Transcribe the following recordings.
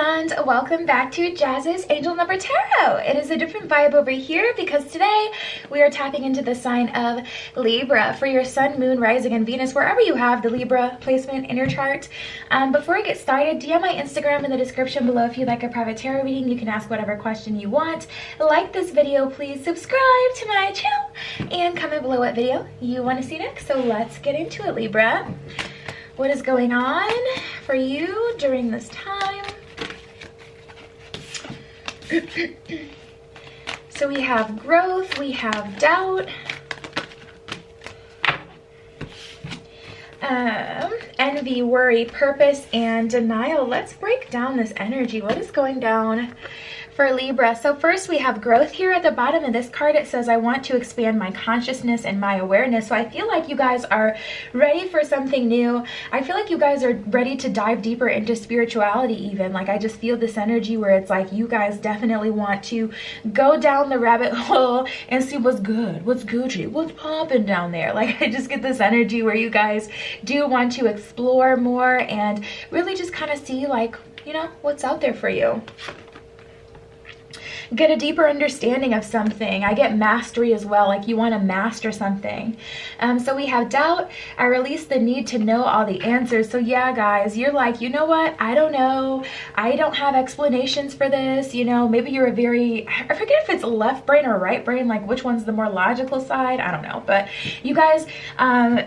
and welcome back to Jazz's Angel Number Tarot. It is a different vibe over here because today we are tapping into the sign of Libra for your Sun, Moon, Rising, and Venus, wherever you have the Libra placement in your chart. Before I get started, DM my Instagram in the description below if you'd like a private tarot reading. You can ask whatever question you want. Like this video, please subscribe to my channel, and comment below what video you want to see next. So let's get into it, Libra. What is going on for you during this time? So we have growth, we have doubt, envy, worry, purpose, and denial. Let's break down this energy. What is going down for Libra? So first we have growth here at the bottom of this card. It says, I want to expand my consciousness and my awareness. So I feel like you guys are ready for something new. I feel like you guys are ready to dive deeper into spirituality even. Like I just feel this energy where it's like you guys definitely want to go down the rabbit hole and see what's good, what's Gucci, what's popping down there. Like I just get this energy where you guys do want to explore more and really just kind of see like, you know, what's out there for you. Get a deeper understanding of something. I get mastery as well, like you want to master something. So we have doubt. I release the need to know all the answers. So yeah, guys, you're like, you know what? I don't know. I don't have explanations for this. You know, maybe you're a very, I forget if it's left brain or right brain, like which one's the more logical side. I don't know. But you guys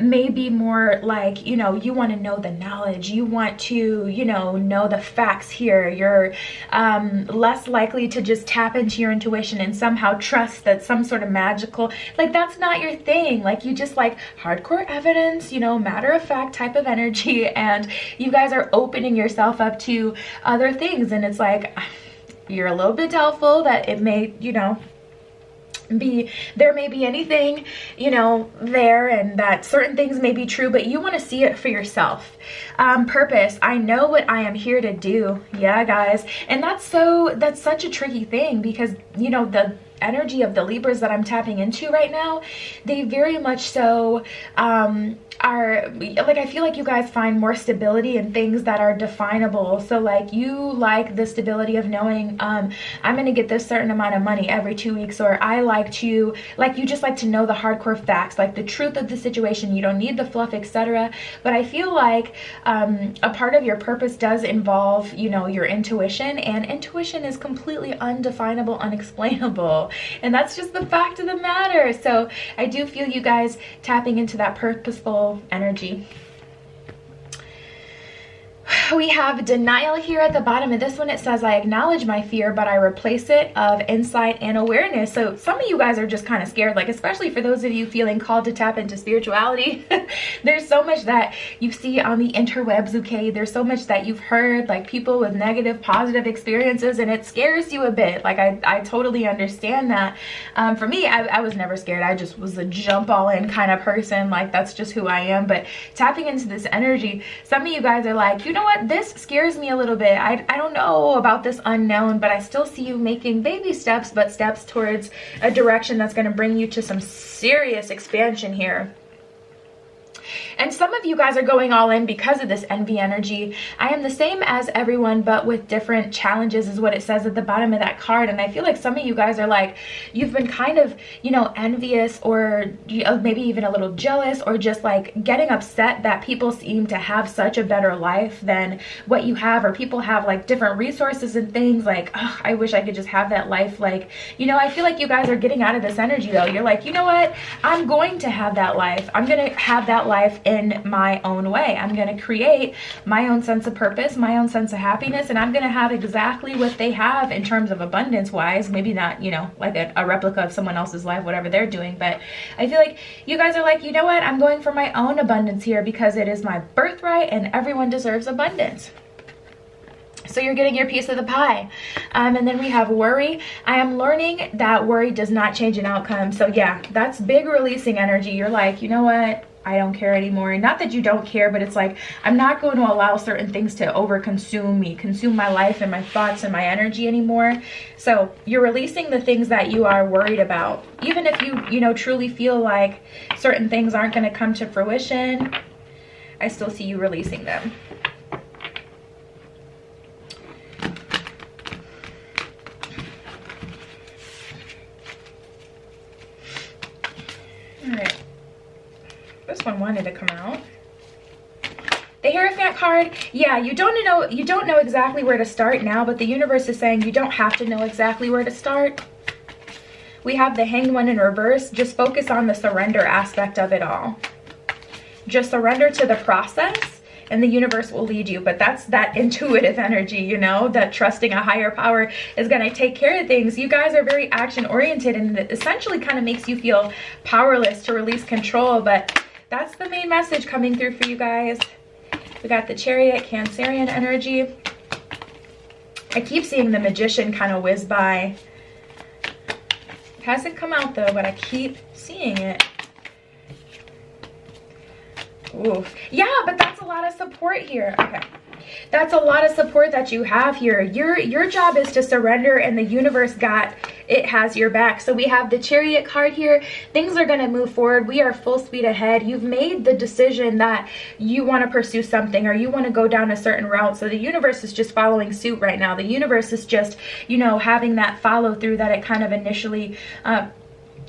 may be more like, you know, you want to know the knowledge. You want to, you know the facts here. You're less likely to just tap into your intuition and somehow trust that some sort of magical, like that's not your thing. Like you just like hardcore evidence, you know, matter of fact type of energy, and you guys are opening yourself up to other things, and it's like you're a little bit doubtful that it may, you know, there may be anything, you know, there, and that certain things may be true, but you want to see it for yourself. Purpose. I know what I am here to do. Yeah, guys. And that's such a tricky thing because, you know, the energy of the Libras that I'm tapping into right now, they very much so are like, I feel like you guys find more stability in things that are definable. So like you like the stability of knowing I'm going to get this certain amount of money every 2 weeks, or I like to, like you just like to know the hardcore facts, like the truth of the situation. You don't need the fluff, etc. But I feel like a part of your purpose does involve, you know, your intuition, and intuition is completely undefinable, unexplainable, and that's just the fact of the matter. So I do feel you guys tapping into that purposeful energy. We have denial here at the bottom of this one. It says, I acknowledge my fear, but I replace it of insight and awareness. So some of you guys are just kind of scared, like especially for those of you feeling called to tap into spirituality. There's so much that you see on the interwebs, okay? There's so much that you've heard, like people with negative, positive experiences, and it scares you a bit. Like I totally understand that. For me, I was never scared. I just was a jump all in kind of person. Like that's just who I am. But tapping into this energy, some of you guys are like, you know what? This scares me a little bit. I don't know about this unknown, but I still see you making baby steps, but steps towards a direction that's going to bring you to some serious expansion here. And some of you guys are going all in because of this envy energy. I am the same as everyone, but with different challenges is what it says at the bottom of that card. And I feel like some of you guys are like, you've been kind of, you know, envious, or maybe even a little jealous, or just like getting upset that people seem to have such a better life than what you have, or people have like different resources and things like, oh, I wish I could just have that life. Like, you know, I feel like you guys are getting out of this energy though. You're like, you know what? I'm going to have that life. I'm going to have that life in my own way. I'm going to create my own sense of purpose, my own sense of happiness, and I'm going to have exactly what they have in terms of abundance wise. Maybe not, you know, like a replica of someone else's life, whatever they're doing, but I feel like you guys are like, you know what? I'm going for my own abundance here because it is my birthright and everyone deserves abundance. So you're getting your piece of the pie. And then we have worry. I am learning that worry does not change an outcome. So yeah, that's big releasing energy. You're like, you know what? I don't care anymore. Not that you don't care, but it's like, I'm not going to allow certain things to overconsume me, consume my life and my thoughts and my energy anymore. So you're releasing the things that you are worried about. Even if you know, truly feel like certain things aren't going to come to fruition, I still see you releasing them. this one wanted to come out. The Hierophant card, yeah, you don't know exactly where to start now, but the universe is saying you don't have to know exactly where to start. We have the Hanged One in reverse. Just focus on the surrender aspect of it all. Just surrender to the process and the universe will lead you. But that's that intuitive energy, you know, that trusting a higher power is going to take care of things. You guys are very action oriented, and it essentially kind of makes you feel powerless to release control. But that's the main message coming through for you guys. We got the Chariot, Cancerian energy. I keep seeing the Magician kind of whiz by. It hasn't come out though, but I keep seeing it. Ooh. Yeah, but that's a lot of support here. Okay. That's a lot of support that you have here. Your job is to surrender, and the universe has your back. So we have the Chariot card here. Things are going to move forward. We are full speed ahead. You've made the decision that you want to pursue something, or you want to go down a certain route. So the universe is just following suit right now. The universe is just, you know, having that follow through that it kind of initially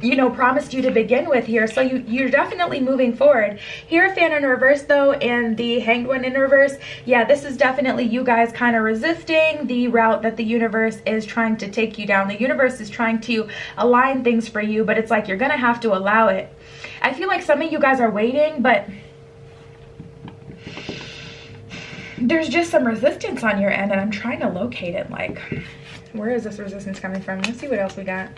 you know, promised you to begin with here. So you're definitely moving forward. Hierophant in reverse though, and the Hanged One in reverse, yeah, this is definitely you guys kind of resisting the route that the universe is trying to take you down. The universe is trying to align things for you, but it's like you're gonna have to allow it. I feel like some of you guys are waiting, but there's just some resistance on your end, and I'm trying to locate it. Like, where is this resistance coming from? Let's see what else we got.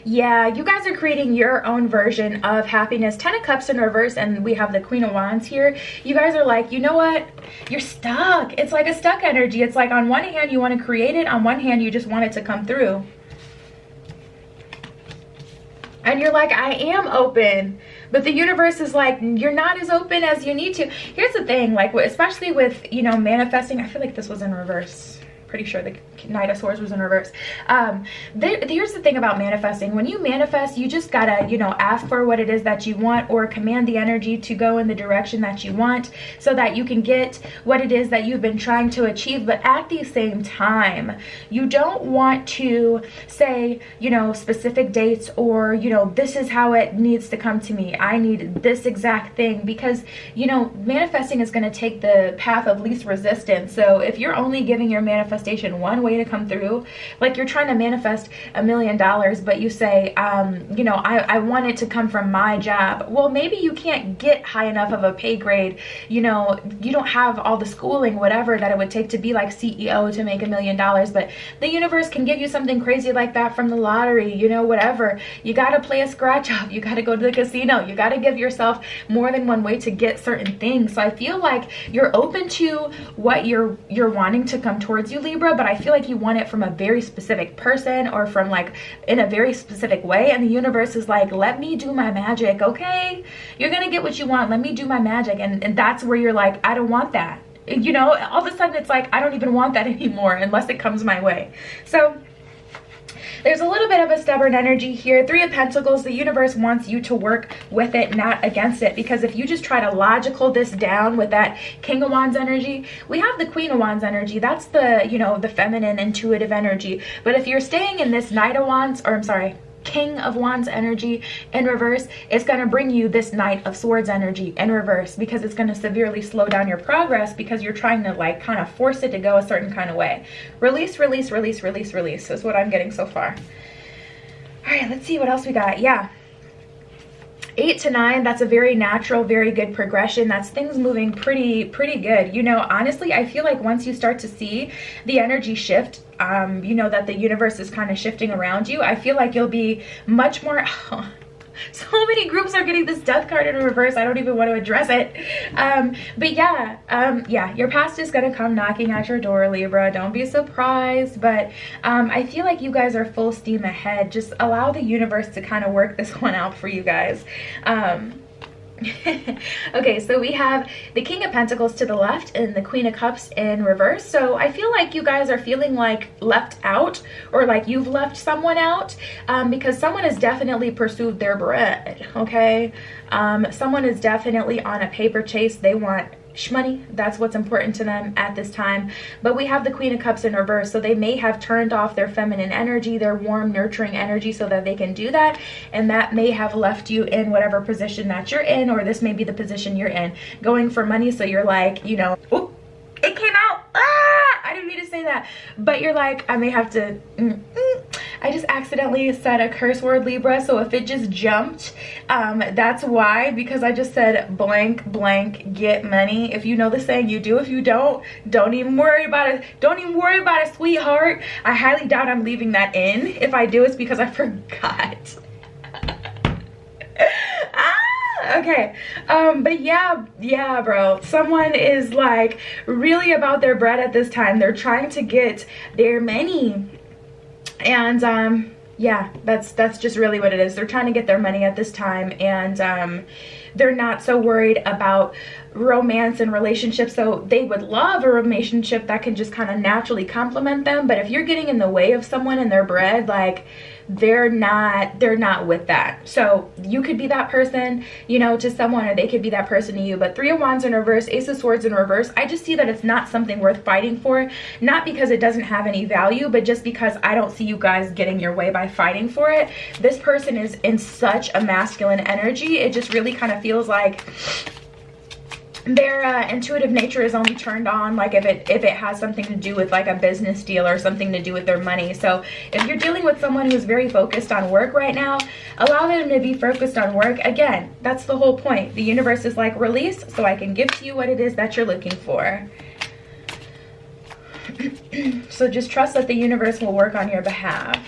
Yeah, you guys are creating your own version of happiness. 10 of Cups in reverse, and we have the Queen of Wands here. You guys are like, you know what? You're stuck. It's like a stuck energy. It's like on one hand, you want to create it. On one hand, you just want it to come through. And you're like, I am open. But the universe is like, you're not as open as you need to. Here's the thing, like, especially with, you know, manifesting. I feel like this was in reverse. Pretty sure the Knight of Swords was in reverse. Here's the thing about manifesting. When you manifest, you just gotta, you know, ask for what it is that you want, or command the energy to go in the direction that you want, so that you can get what it is that you've been trying to achieve. But at the same time, you don't want to say, you know, specific dates, or, you know, this is how it needs to come to me. I need this exact thing, because, you know, manifesting is going to take the path of least resistance. So if you're only giving your manifestation one way to come through, like you're trying to manifest $1 million, but you say, you know, I want it to come from my job. Well, maybe you can't get high enough of a pay grade, you know, you don't have all the schooling, whatever, that it would take to be like CEO to make $1 million, but the universe can give you something crazy like that from the lottery, you know, whatever. You got to play a scratch off, you got to go to the casino, you got to give yourself more than one way to get certain things. So I feel like you're open to what you're wanting to come towards you, Libra, but I feel like you want it from a very specific person, or from like in a very specific way, and the universe is like, let me do my magic. Okay, you're gonna get what you want, let me do my magic. And that's where you're like, I don't want that, you know. All of a sudden it's like, I don't even want that anymore unless it comes my way. So there's a little bit of a stubborn energy here. 3 of Pentacles, the universe wants you to work with it, not against it. Because if you just try to logical this down with that King of Wands energy, we have the Queen of Wands energy. That's the, you know, the feminine, intuitive energy. But if you're staying in this Knight of Wands, or I'm sorry, King of Wands energy in reverse, it's going to bring you this Knight of Swords energy in reverse, because it's going to severely slow down your progress, because you're trying to like kind of force it to go a certain kind of way. Release, release, release, release, release is what I'm getting so far. All right, let's see what else we got. Yeah, 8 to 9, that's a very natural, very good progression. That's things moving pretty good. You know, honestly, I feel like once you start to see the energy shift, you know, that the universe is kind of shifting around you, I feel like you'll be much more... So many groups are getting this Death card in reverse. I don't even want to address it. But yeah, yeah, your past is going to come knocking at your door, Libra. Don't be surprised. But I feel like you guys are full steam ahead. Just allow the universe to kind of work this one out for you guys. Okay, so we have the King of Pentacles to the left and the Queen of Cups in reverse. So I feel like you guys are feeling like left out, or like you've left someone out, because someone has definitely pursued their bread. Okay, someone is definitely on a paper chase. They want shmoney. That's what's important to them at this time. But we have the Queen of Cups in reverse, so they may have turned off their feminine energy, their warm, nurturing energy, so that they can do that, and that may have left you in whatever position that you're in, or this may be the position you're in, going for money. So you're like, you know, oh, it came out, I didn't mean to say that, but you're like, I may have to I just accidentally said a curse word, Libra, so if it just jumped, that's why, because I just said blank blank get money. If you know the saying, you do. If you don't even worry about it. Don't even worry about it, sweetheart. I highly doubt I'm leaving that in. If I do, it's because I forgot. Okay, but yeah, bro, someone is like really about their bread at this time. They're trying to get their money, and yeah, that's just really what it is. They're trying to get their money at this time, and they're not so worried about romance and relationships. So they would love a relationship that can just kind of naturally complement them, but if you're getting in the way of someone and their bread, like, they're not with that. So you could be that person, you know, to someone, or they could be that person to you. But Three of Wands in reverse, Ace of Swords in reverse, I just see that it's not something worth fighting for, not because it doesn't have any value, but just because I don't see you guys getting your way by fighting for it. This person is in such a masculine energy. It just really kind of feels like their intuitive nature is only turned on like if it has something to do with like a business deal or something to do with their money. So if you're dealing with someone who's very focused on work right now, allow them to be focused on work. Again, that's the whole point. The universe is like, release so I can give to you what it is that you're looking for. So just trust that the universe will work on your behalf.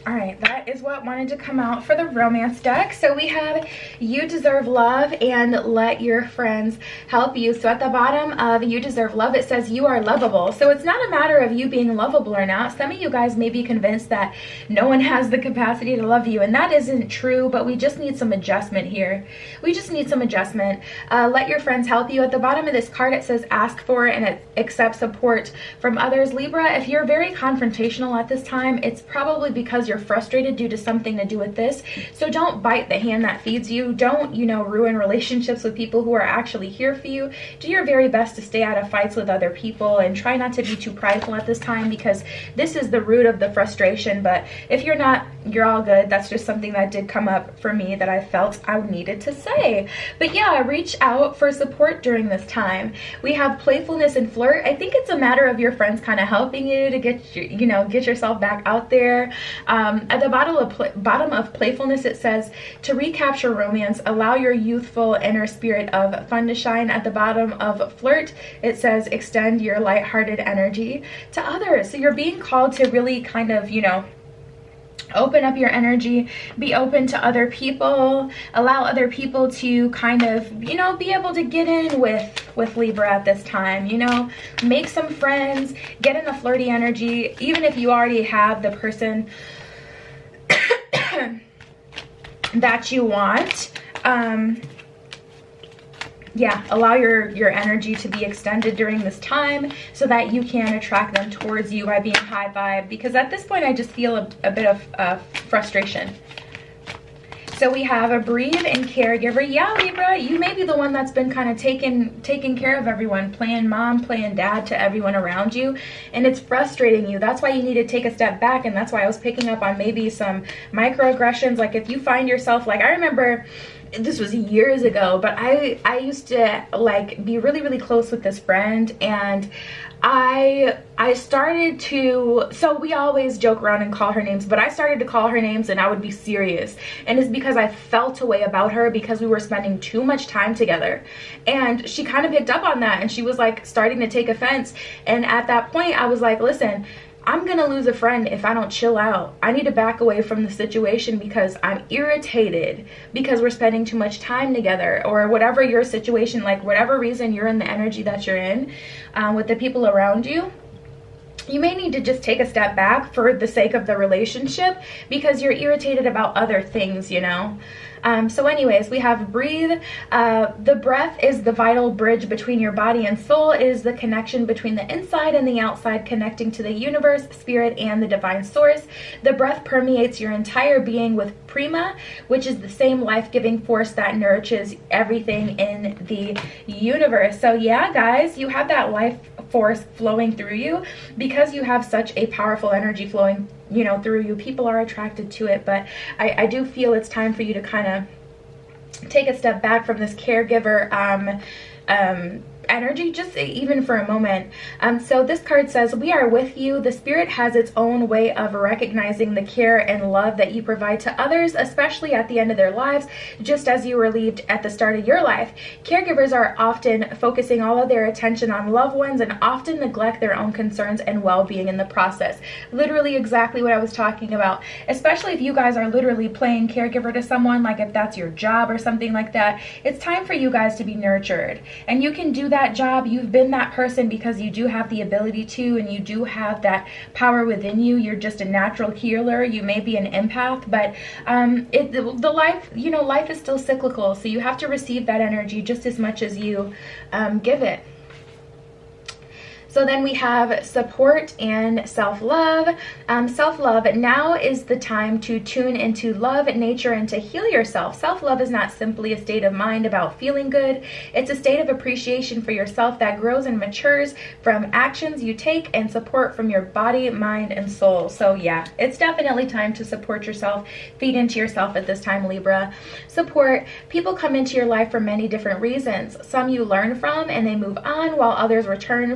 Alright, that is what wanted to come out for the romance deck. So we have You Deserve Love and Let Your Friends Help You. So at the bottom of You Deserve Love, it says you are lovable. So it's not a matter of you being lovable or not. Some of you guys may be convinced that no one has the capacity to love you, and that isn't true, but we just need some adjustment here. We just need some adjustment. Let your friends help you. At the bottom of this card, it says ask for and accept support from others. Libra, if you're very confrontational at this time, it's probably because you're frustrated due to something to do with this. So don't bite the hand that feeds you. Don't, you know, ruin relationships with people who are actually here for you. Do your very best to stay out of fights with other people, and try not to be too prideful at this time, because this is the root of the frustration. But if you're not, you're all good. That's just something that did come up for me that I felt I needed to say. But yeah, reach out for support during this time. We have playfulness and flirt. I think it's a matter of your friends kind of helping you to get get yourself back out there. At the bottom of playfulness, it says to recapture romance, allow your youthful inner spirit of fun to shine. At the bottom of flirt, it says extend your lighthearted energy to others. So you're being called to really kind of, you know, open up your energy, be open to other people, allow other people to kind of, you know, be able to get in with Libra at this time, you know, make some friends, get in the flirty energy, even if you already have the person that you want. Yeah, allow your energy to be extended during this time so that you can attract them towards you by being high vibe, because at this point I just feel a bit of frustration. So we have a breathe and caregiver. Yeah, Libra, you may be the one that's been kind of taking care of everyone, playing mom, playing dad to everyone around you, and it's frustrating you. That's why you need to take a step back, and that's why I was picking up on maybe some microaggressions. Like if you find yourself, like I remember, this was years ago, but I used to like be really close with this friend, and I started to, so we always joke around and call her names, but I started to call her names and I would be serious, and it's because I felt a way about her because we were spending too much time together. And she kind of picked up on that, and she was like starting to take offense, and at that point I was like, listen, I'm gonna lose a friend if I don't chill out. I need to back away from the situation because I'm irritated because we're spending too much time together, or whatever your situation, like whatever reason you're in the energy that you're in with the people around you. you may need to just take a step back for the sake of the relationship because you're irritated about other things, you know. So anyways, we have breathe. The breath is the vital bridge between your body and soul. It is the connection between the inside and the outside, connecting to the universe, spirit, and the divine source. The breath permeates your entire being with prima, which is the same life-giving force that nourishes everything in the universe. So yeah, guys, you have that life force flowing through you because you have such a powerful energy flowing, you know, through you. People are attracted to it, but I do feel it's time for you to kind of take a step back from this caregiver energy, just even for a moment. So this card says, we are with you. The spirit has its own way of recognizing the care and love that you provide to others, especially at the end of their lives, just as you relieved at the start of your life. Caregivers are often focusing all of their attention on loved ones and often neglect their own concerns and well-being in the process. Literally exactly what I was talking about, especially if you guys are literally playing caregiver to someone, like if that's your job or something like that. It's time for you guys to be nurtured, and you can do that job. You've been that person because you do have the ability to, and you do have that power within you. You're just a natural healer. You may be an empath, but the life, you know, life is still cyclical, so you have to receive that energy just as much as you give it. So then we have support and self-love. Self-love, now is the time to tune into love, nature, and to heal yourself. Self-love is not simply a state of mind about feeling good. It's a state of appreciation for yourself that grows and matures from actions you take and support from your body, mind, and soul. So yeah, it's definitely time to support yourself, feed into yourself at this time, Libra. Support. People come into your life for many different reasons. Some you learn from and they move on, while others return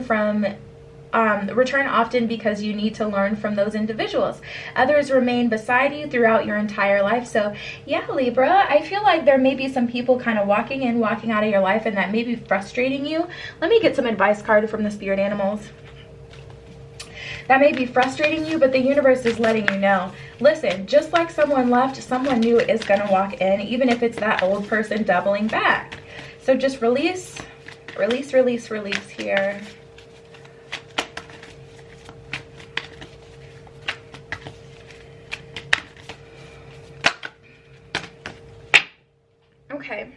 often because you need to learn from those individuals. Others remain beside you throughout your entire life. So yeah, Libra, I feel like there may be some people kind of walking in, walking out of your life, and that may be frustrating you. Let me get some advice card from the spirit animals. That may be frustrating you, but the universe is letting you know. Listen, just like someone left, someone new is going to walk in, even if it's that old person doubling back. So just release, release, release, release here. Okay.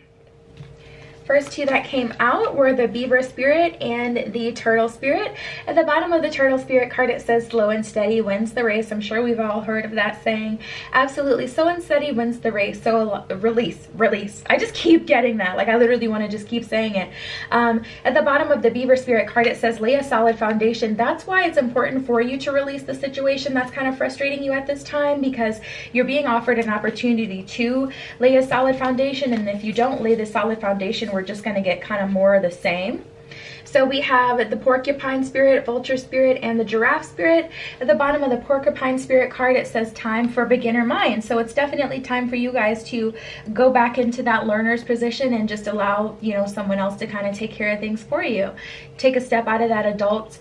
First two that came out were the beaver spirit and the turtle spirit. At the bottom of the turtle spirit card, it says slow and steady wins the race. I'm sure we've all heard of that saying. Absolutely, slow and steady wins the race. So release, release. I just keep getting that. Like I literally want to just keep saying it. At the bottom of the beaver spirit card, it says lay a solid foundation. That's why it's important for you to release the situation that's kind of frustrating you at this time, because you're being offered an opportunity to lay a solid foundation. And if you don't lay the solid foundation, we're just going to get kind of more of the same. So we have the porcupine spirit, vulture spirit, and the giraffe spirit. At the bottom of the porcupine spirit card, it says time for beginner mind. So it's definitely time for you guys to go back into that learner's position and just allow, you know, someone else to kind of take care of things for you. Take a step out of that adult,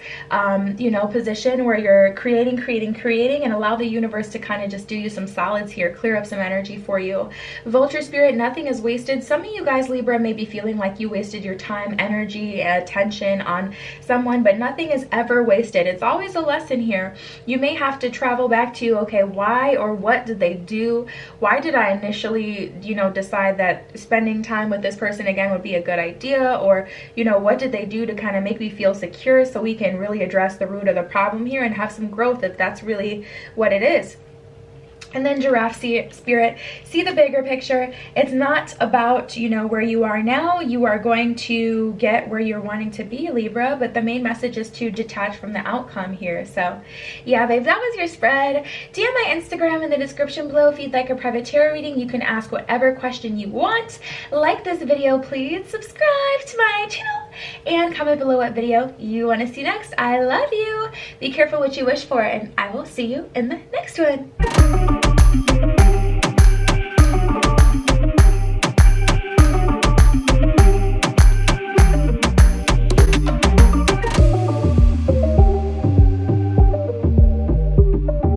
you know, position where you're creating, and allow the universe to kind of just do you some solids here, clear up some energy for you. Vulture spirit, nothing is wasted. Some of you guys, Libra, may be feeling like you wasted your time, energy, attention on someone, but nothing is ever wasted. It's always a lesson here. You may have to travel back to, okay, why or what did they do? Why did I initially, you know, decide that spending time with this person again would be a good idea? Or, you know, what did they do to kind of make me feel secure, so we can really address the root of the problem here and have some growth if that's really what it is. And then giraffe spirit, see the bigger picture. It's not about, you know, where you are now. You are going to get where you're wanting to be, Libra, but the main message is to detach from the outcome here. So yeah, babe, that was your spread. DM my Instagram in the description below if you'd like a private tarot reading. You can ask whatever question you want. Like this video, please. Subscribe to my channel and comment below what video you want to see next. I love you. Be careful what you wish for, and I will see you in the next one.